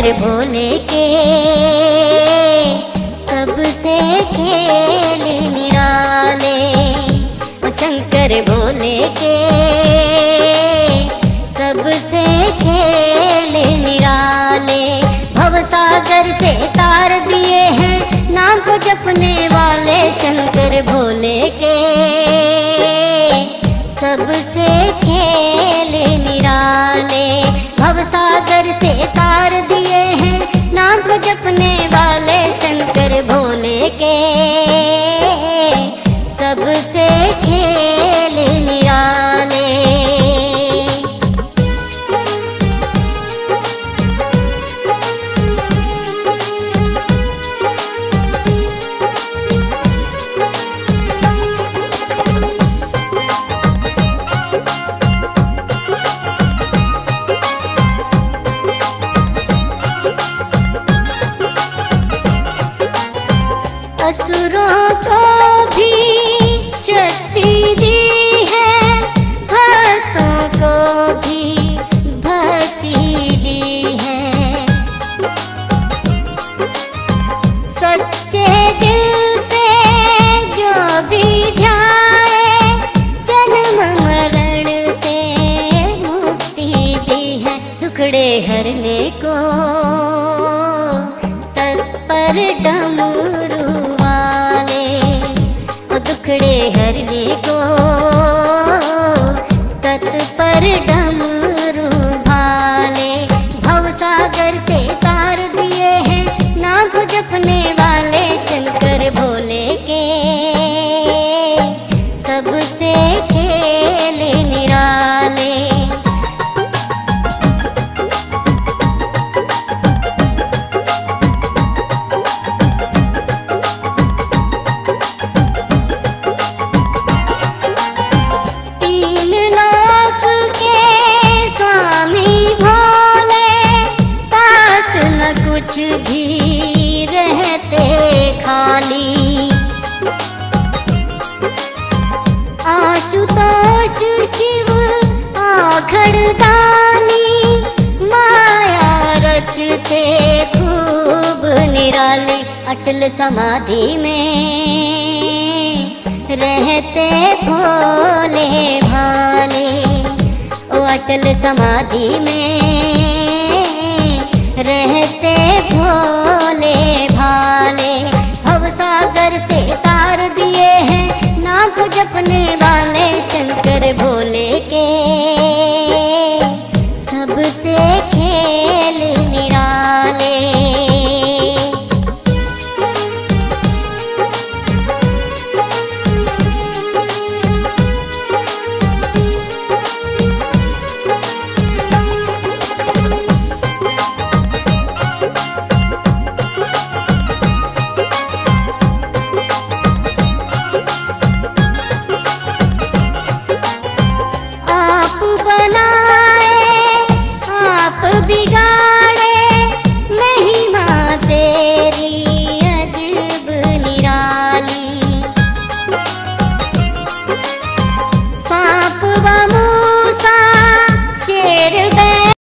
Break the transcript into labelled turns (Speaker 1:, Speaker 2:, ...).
Speaker 1: शंकर भोले के सबसे खेल निराले, ओ शंकर भोले के सबसे खेल निराले। भवसागर से तार दिए हैं नाम को जपने वाले, शंकर भोले के सबसे खेल निराले। भवसागर से तार दिए हैं नाम को जपने वाले, शंकर भोले के सबसे खेल निराले। असुरों को भी शक्ति दी है, भक्तों को भी भक्ति दी है। सच्चे दिल से जो भी ध्याए, जन्म मरण से मुक्ति दी है। दुखड़े हरने को तत्पर डमरू, दुखड़े हरने को तत्पर डमरू भाले। भवसागर से तार दिए हैं नाम को जपने वाले, शंकर भोले के सबसे खेल निराले। कुछ भी रहते खाली, आशुतोष शिव आखड़दानी, माया रचते खूब निराले। अटल समाधि में रहते भोले भाले, ओ अटल समाधि में रहते भोले भाले। भवसागर से तार दिए हैं नाम को जपने वाले,